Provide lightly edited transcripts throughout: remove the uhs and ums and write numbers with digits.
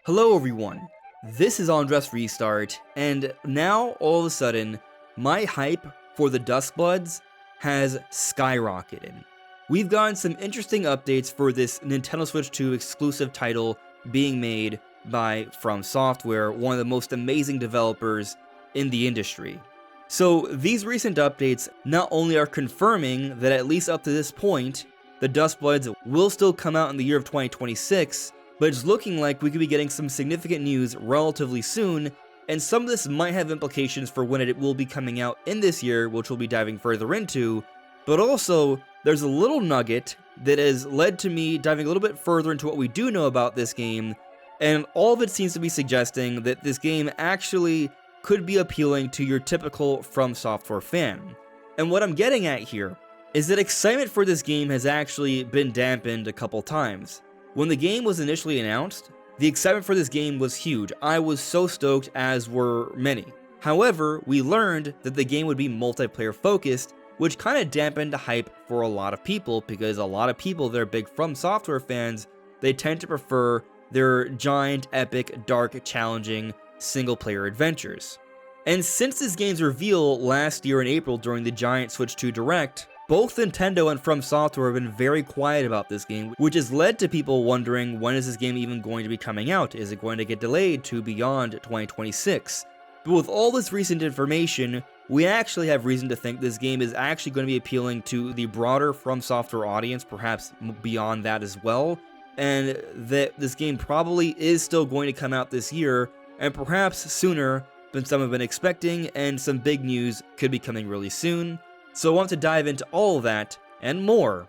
Hello everyone, this is AndresRestart, and now all of a sudden, my hype for the Duskbloods has skyrocketed. We've gotten some interesting updates for this Nintendo Switch 2 exclusive title being made by From Software, one of the most amazing developers in the industry. So these recent updates not only are confirming that at least up to this point, the Duskbloods will still come out in the year of 2026, but it's looking like we could be getting some significant news relatively soon, and some of this might have implications for when it will be coming out in this year, which we'll be diving further into, but also there's a little nugget that has led to me diving a little bit further into what we do know about this game, and all of it seems to be suggesting that this game actually could be appealing to your typical From Software fan. And what I'm getting at here is that excitement for this game has actually been dampened a couple times. When the game was initially announced, the excitement for this game was huge. I was so stoked, as were many. However, we learned that the game would be multiplayer focused, which kind of dampened the hype for a lot of people, because a lot of people that are big From Software fans, they tend to prefer their giant, epic, dark, challenging single-player adventures. And since this game's reveal last year in April during the giant Switch 2 Direct, both Nintendo and From Software have been very quiet about this game, which has led to people wondering, when is this game even going to be coming out? Is it going to get delayed to beyond 2026? But with all this recent information, we actually have reason to think this game is actually going to be appealing to the broader From Software audience, perhaps beyond that as well, and that this game probably is still going to come out this year, and perhaps sooner than some have been expecting, and some big news could be coming really soon. So I want to dive into all of that and more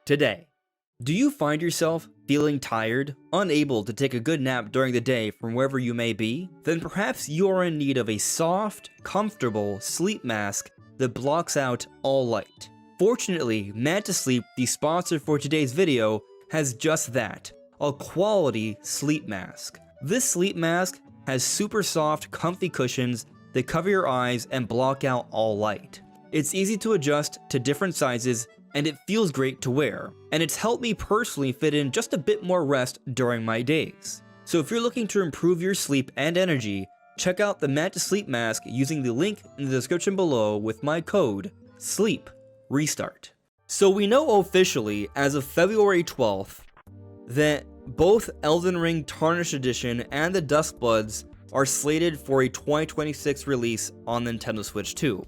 today. Do you find yourself feeling tired, unable to take a good nap during the day from wherever you may be? Then perhaps you are in need of a soft, comfortable sleep mask that blocks out all light. Fortunately, Sleep, the sponsor for today's video, has just that, a quality sleep mask. This sleep mask has super soft, comfy cushions that cover your eyes and block out all light. It's easy to adjust to different sizes, and it feels great to wear. And it's helped me personally fit in just a bit more rest during my days. So if you're looking to improve your sleep and energy, check out the Sleep mask using the link in the description below with my code SLEEPRESTART. So we know officially, as of February 12th, that both Elden Ring Tarnished Edition and the Duskbloods are slated for a 2026 release on Nintendo Switch 2.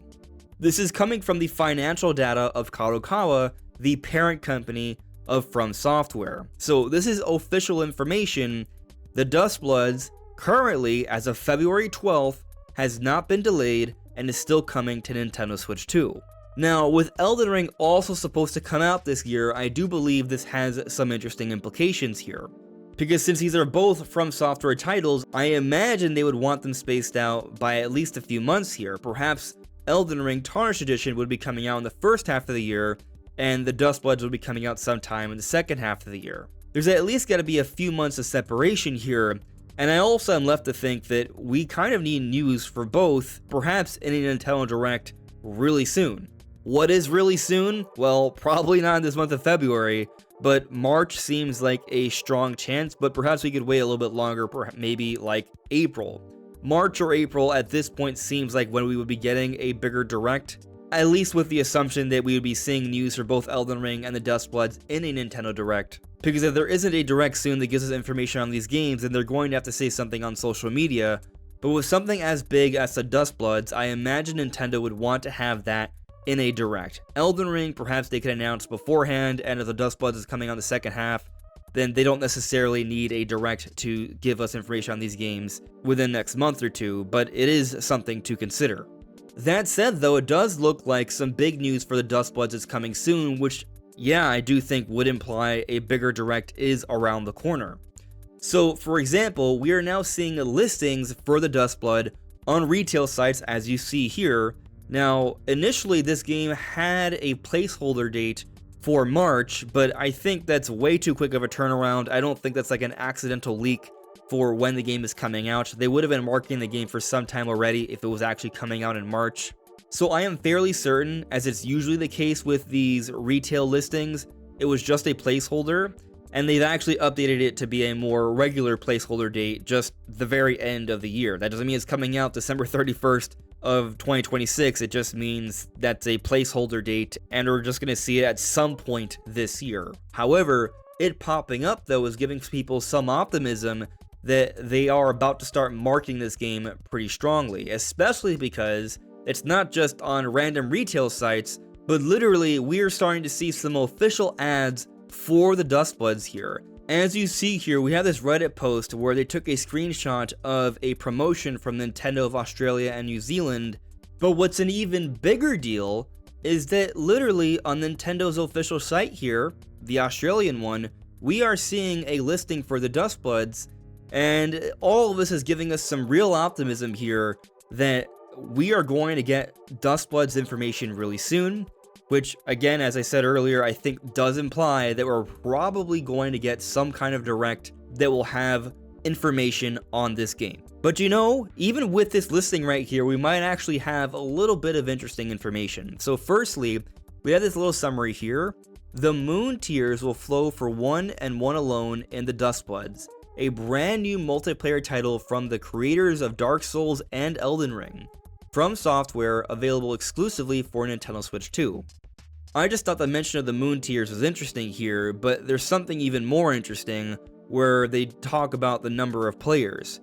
This is coming from the financial data of Kadokawa, the parent company of From Software. So this is official information. The Duskbloods, currently as of February 12th, has not been delayed and is still coming to Nintendo Switch 2. Now, with Elden Ring also supposed to come out this year, I do believe this has some interesting implications here. Because since these are both From Software titles, I imagine they would want them spaced out by at least a few months here. Perhaps Elden Ring Tarnished Edition would be coming out in the first half of the year, and the Duskbloods would be coming out sometime in the second half of the year. There's at least got to be a few months of separation here, and I also am left to think that we kind of need news for both, perhaps in a Nintendo Direct really soon. What is really soon? Well, probably not in this month of February, but March seems like a strong chance, but perhaps we could wait a little bit longer, maybe like April. March or April at this point seems like when we would be getting a bigger Direct, at least with the assumption that we would be seeing news for both Elden Ring and the Duskbloods in a Nintendo Direct. Because if there isn't a Direct soon that gives us information on these games, then they're going to have to say something on social media. But with something as big as the Duskbloods, I imagine Nintendo would want to have that in a Direct. Elden Ring, perhaps they could announce beforehand, and if the Duskbloods is coming on the second half, then they don't necessarily need a Direct to give us information on these games within the next month or two, but it is something to consider. That said though, it does look like some big news for the Duskbloods is coming soon, which, yeah, I do think would imply a bigger Direct is around the corner. So, for example, we are now seeing listings for the Duskblood on retail sites, as you see here. Now, initially this game had a placeholder date for March, but I think that's way too quick of a turnaround. I don't think that's like an accidental leak for when the game is coming out. They would have been marketing the game for some time already if it was actually coming out in March. So I am fairly certain, as it's usually the case with these retail listings, it was just a placeholder, and they've actually updated it to be a more regular placeholder date, just the very end of the year. That doesn't mean it's coming out December 31st of 2026, it just means that's a placeholder date, and we're just going to see it at some point this year. However, it popping up though is giving people some optimism that they are about to start marketing this game pretty strongly, especially because it's not just on random retail sites, but literally we are starting to see some official ads for the Duskbloods here. As you see here, we have this Reddit post where they took a screenshot of a promotion from Nintendo of Australia and New Zealand, but what's an even bigger deal is that literally on Nintendo's official site here, the Australian one, we are seeing a listing for the Duskbloods, and all of this is giving us some real optimism here that we are going to get Duskbloods information really soon. Which, again, as I said earlier, I think does imply that we're probably going to get some kind of direct that will have information on this game. But you know, even with this listing right here, we might actually have a little bit of interesting information. So firstly, we have this little summary here. The Moon tiers will flow for one and one alone in the Duskbloods, a brand new multiplayer title from the creators of Dark Souls and Elden Ring. From Software, available exclusively for Nintendo Switch 2. I just thought the mention of the Moon tiers was interesting here, but there's something even more interesting where they talk about the number of players.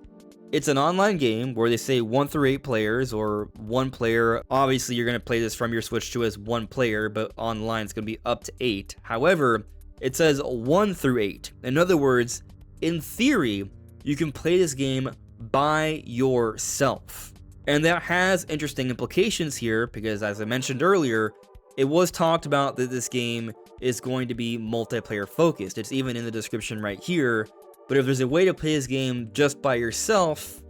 It's an online game where they say 1 through 8 players, or 1 player. Obviously, you're going to play this from your Switch 2 as 1 player, but online it's going to be up to 8. However, it says 1 through 8. In other words, in theory, you can play this game by yourself. And that has interesting implications here because, as I mentioned earlier, it was talked about that this game is going to be multiplayer focused. It's even in the description right here. But if there's a way to play this game just by yourself,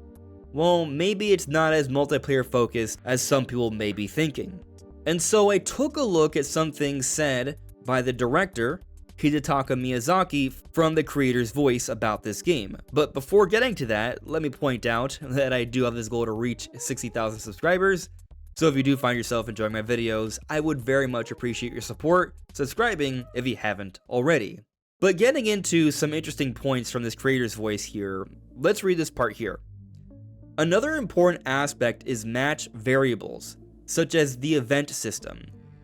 well, maybe it's not as multiplayer focused as some people may be thinking. And so I took a look at some things said by the director, Hidetaka Miyazaki, from the creator's voice about this game. But before getting to that, let me point out that I do have this goal to reach 60,000 subscribers. So if you do find yourself enjoying my videos, I would very much appreciate your support, subscribing if you haven't already. But getting into some interesting points from this creator's voice here, let's read this part here. Another important aspect is match variables, such as the event system.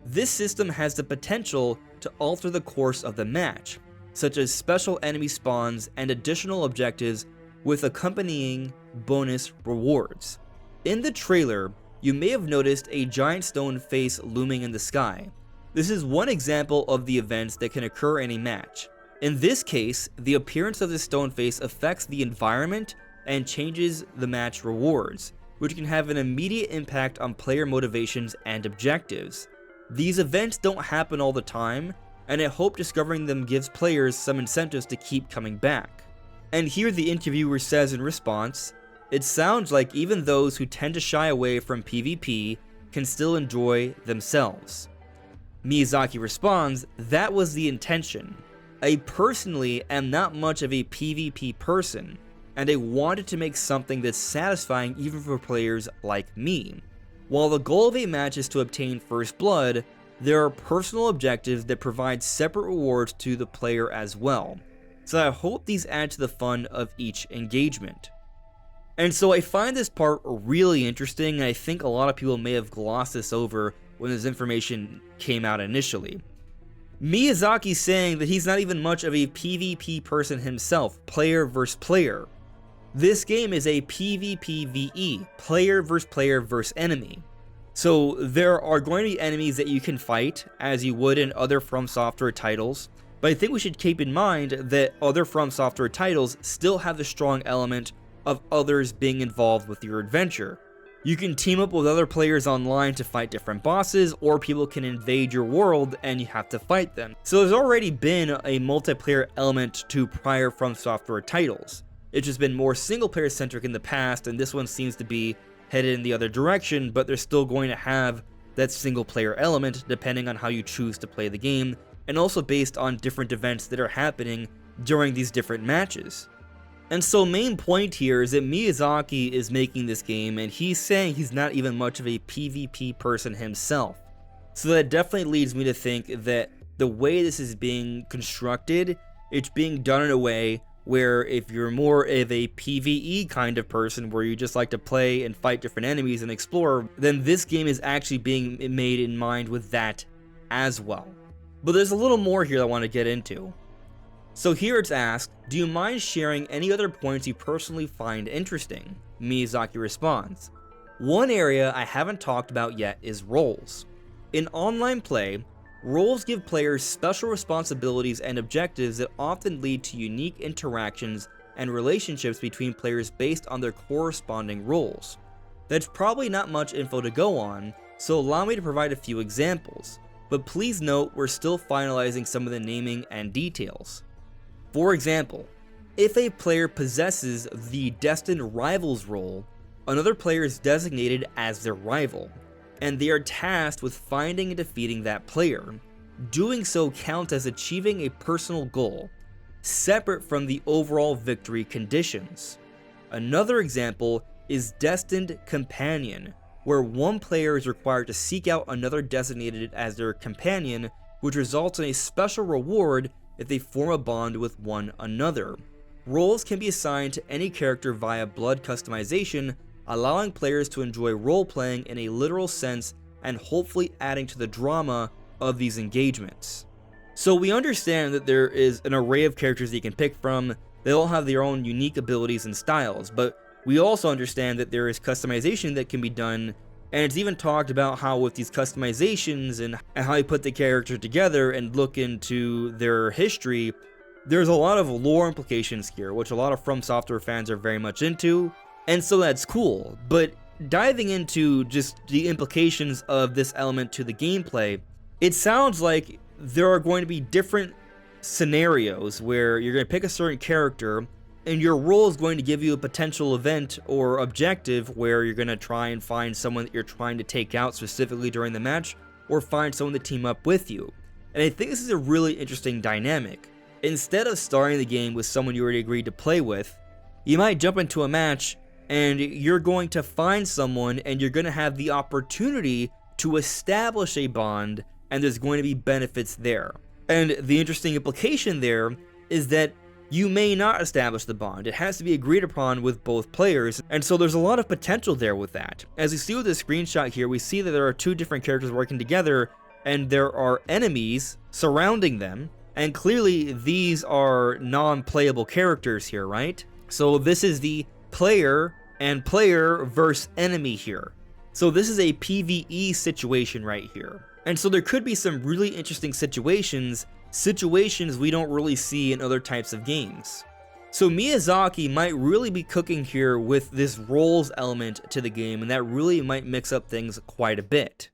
This system has the potential to alter the course of the match, such as special enemy spawns and additional objectives with accompanying bonus rewards. In the trailer, you may have noticed a giant stone face looming in the sky. This is one example of the events that can occur in a match. In this case, the appearance of the stone face affects the environment and changes the match rewards, which can have an immediate impact on player motivations and objectives. These events don't happen all the time, and I hope discovering them gives players some incentives to keep coming back. And here the interviewer says in response, "It sounds like even those who tend to shy away from PvP can still enjoy themselves." Miyazaki responds, "That was the intention. I personally am not much of a PvP person, and I wanted to make something that's satisfying even for players like me. While the goal of a match is to obtain first blood, there are personal objectives that provide separate rewards to the player as well. So I hope these add to the fun of each engagement." And so I find this part really interesting, and I think a lot of people may have glossed this over when this information came out initially. Miyazaki's saying that he's not even much of a PvP person himself, player versus player. This game is a PvPVE, player versus enemy. So there are going to be enemies that you can fight, as you would in other From Software titles, but I think we should keep in mind that other From Software titles still have the strong element of others being involved with your adventure. You can team up with other players online to fight different bosses, or people can invade your world and you have to fight them. So there's already been a multiplayer element to prior From Software titles. It's just been more single player centric in the past, and this one seems to be headed in the other direction, but they're still going to have that single player element depending on how you choose to play the game, and also based on different events that are happening during these different matches. And so main point here is that Miyazaki is making this game, and he's saying he's not even much of a PvP person himself. So that definitely leads me to think that the way this is being constructed it's being done in a way where if you're more of a PvE kind of person where you just like to play and fight different enemies and explore, then this game is actually being made in mind with that as well. But there's a little more here I want to get into. So here it's asked, do you mind sharing any other points you personally find interesting? Miyazaki responds, one area I haven't talked about yet is roles. In online play, roles give players special responsibilities and objectives that often lead to unique interactions and relationships between players based on their corresponding roles. That's probably not much info to go on, so allow me to provide a few examples, but please note we're still finalizing some of the naming and details. For example, if a player possesses the Destined Rivals role, another player is designated as their rival, and they are tasked with finding and defeating that player. Doing so counts as achieving a personal goal, separate from the overall victory conditions. Another example is Destined Companion, where one player is required to seek out another designated as their companion, which results in a special reward if they form a bond with one another. Roles can be assigned to any character via blood customization, allowing players to enjoy role-playing in a literal sense and hopefully adding to the drama of these engagements. So we understand that there is an array of characters that you can pick from. They all have their own unique abilities and styles, but we also understand that there is customization that can be done, and it's even talked about how with these customizations and how you put the character together and look into their history, there's a lot of lore implications here, which a lot of From Software fans are very much into, and so that's cool. But diving into just the implications of this element to the gameplay, it sounds like there are going to be different scenarios where you're going to pick a certain character, and your role is going to give you a potential event or objective where you're going to try and find someone that you're trying to take out specifically during the match, or find someone to team up with you. And I think this is a really interesting dynamic. Instead of starting the game with someone you already agreed to play with, you might jump into a match and you're going to find someone and you're going to have the opportunity to establish a bond, and there's going to be benefits there. And the interesting implication there is that you may not establish the bond. It has to be agreed upon with both players, and so there's a lot of potential there with that. As you see with this screenshot here, we see that there are two different characters working together, and there are enemies surrounding them, and clearly these are non-playable characters here, right? So this is the player and player versus enemy here. So this is a PvE situation right here. And so there could be some really interesting situations we don't really see in other types of games. So Miyazaki might really be cooking here with this roles element to the game, and that really might mix up things quite a bit.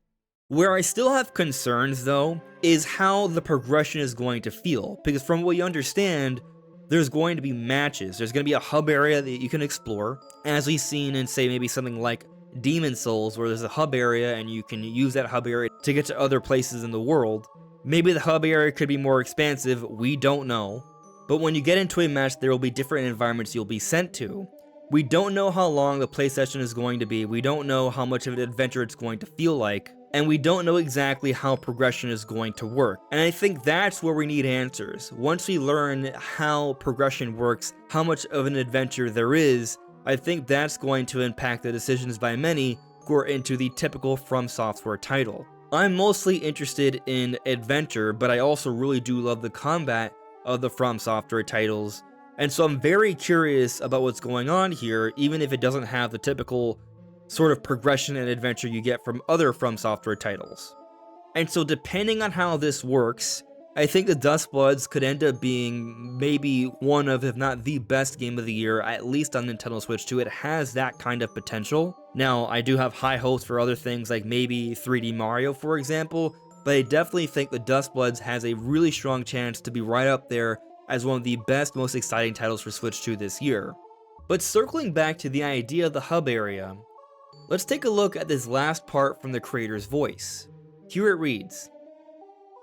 Where I still have concerns though, is how the progression is going to feel, because from what you understand, there's going to be matches. There's going to be a hub area that you can explore, as we've seen in say maybe something like Demon Souls, where there's a hub area and you can use that hub area to get to other places in the world. Maybe the hub area could be more expansive, we don't know. But when you get into a match, there will be different environments you'll be sent to. We don't know how long the play session is going to be, we don't know how much of an adventure it's going to feel like, and we don't know exactly how progression is going to work. And I think that's where we need answers. Once we learn how progression works, how much of an adventure there is, I think that's going to impact the decisions by many who are into the typical From Software title. I'm mostly interested in adventure, but I also really do love the combat of the From Software titles, and so I'm very curious about what's going on here, even if it doesn't have the typical sort of progression and adventure you get from other From Software titles. And so depending on how this works, I think the Duskbloods could end up being maybe one of, if not the best game of the year, at least on Nintendo Switch 2. It has that kind of potential. Now, I do have high hopes for other things like maybe 3D Mario, for example, but I definitely think the Duskbloods has a really strong chance to be right up there as one of the best, most exciting titles for Switch 2 this year. But circling back to the idea of the hub area, let's take a look at this last part from the creator's voice. Here it reads,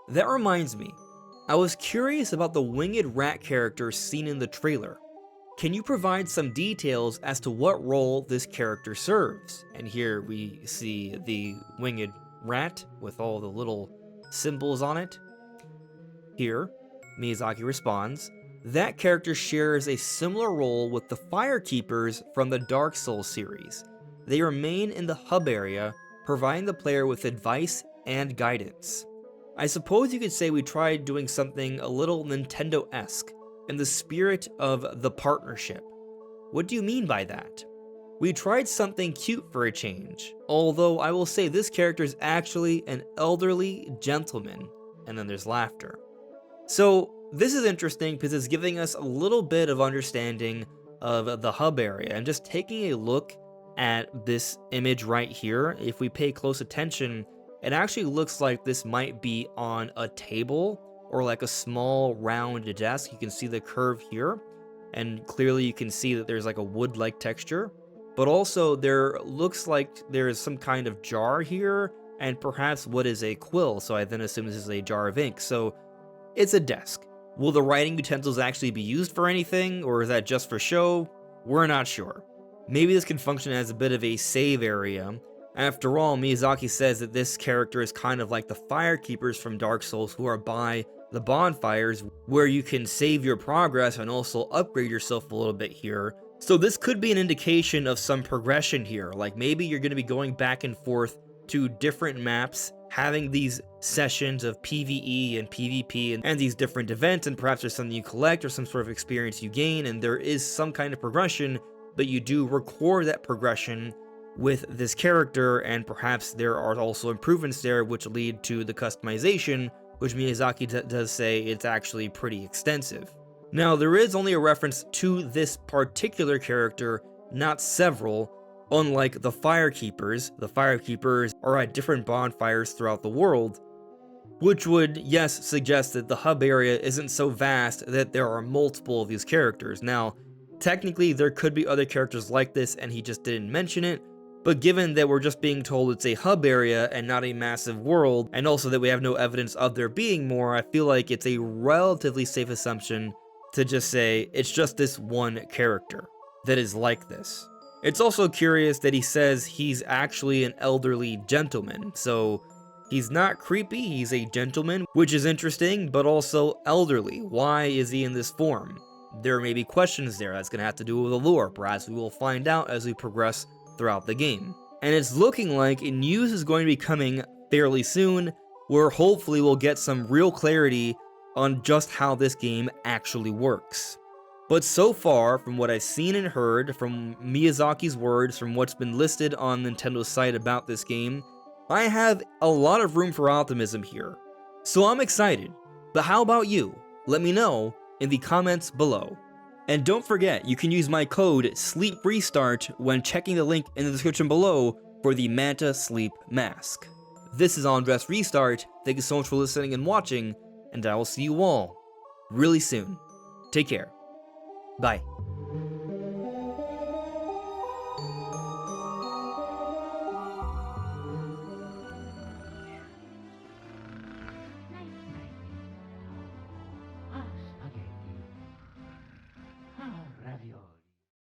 "That reminds me, I was curious about the winged rat character seen in the trailer. Can you provide some details as to what role this character serves?" And here we see the winged rat with all the little symbols on it. Here, Miyazaki responds, that character shares a similar role with the Firekeepers from the Dark Souls series. They remain in the hub area, providing the player with advice and guidance. I suppose you could say we tried doing something a little Nintendo-esque, in the spirit of the partnership. What do you mean by that? We tried something cute for a change, although I will say this character is actually an elderly gentleman, and then there's laughter. So this is interesting because it's giving us a little bit of understanding of the hub area, and just taking a look at this image right here, if we pay close attention, it actually looks like this might be on a table or like a small round desk. You can see the curve here, and clearly you can see that there's like a wood-like texture, but also there looks like there is some kind of jar here, and perhaps what is a quill, so I then assume this is a jar of ink. So it's a desk. Will the writing utensils actually be used for anything, or is that just for show? We're not sure. Maybe this can function as a bit of a save area. After all, Miyazaki says that this character is kind of like the Firekeepers from Dark Souls, who are by the bonfires, where you can save your progress and also upgrade yourself a little bit here. So this could be an indication of some progression here, like maybe you're going to be going back and forth to different maps, having these sessions of PvE and PvP and these different events, and perhaps there's something you collect or some sort of experience you gain, and there is some kind of progression, but you do record that progression with this character, and perhaps there are also improvements there which lead to the customization, which Miyazaki does say it's actually pretty extensive. Now, there is only a reference to this particular character, not several. Unlike the Firekeepers are at different bonfires throughout the world, which would, yes, suggest that the hub area isn't so vast that there are multiple of these characters. Now, technically, there could be other characters like this and he just didn't mention it, but given that we're just being told it's a hub area and not a massive world, and also that we have no evidence of there being more, I feel like it's a relatively safe assumption to just say it's just this one character that is like this. It's also curious that he says he's actually an elderly gentleman, so he's not creepy, he's a gentleman, which is interesting, but also elderly. Why is he in this form? There may be questions there that's going to have to do with the lore, perhaps we will find out as we progress throughout the game. And it's looking like news is going to be coming fairly soon, where hopefully we'll get some real clarity on just how this game actually works. But so far, from what I've seen and heard, from Miyazaki's words, from what's been listed on Nintendo's site about this game, I have a lot of room for optimism here. So I'm excited. But how about you? Let me know in the comments below. And don't forget, you can use my code SLEEPRESTART when checking the link in the description below for the Manta Sleep Mask. This is AndresRestart. Thank you so much for listening and watching, and I will see you all really soon. Take care. Bye.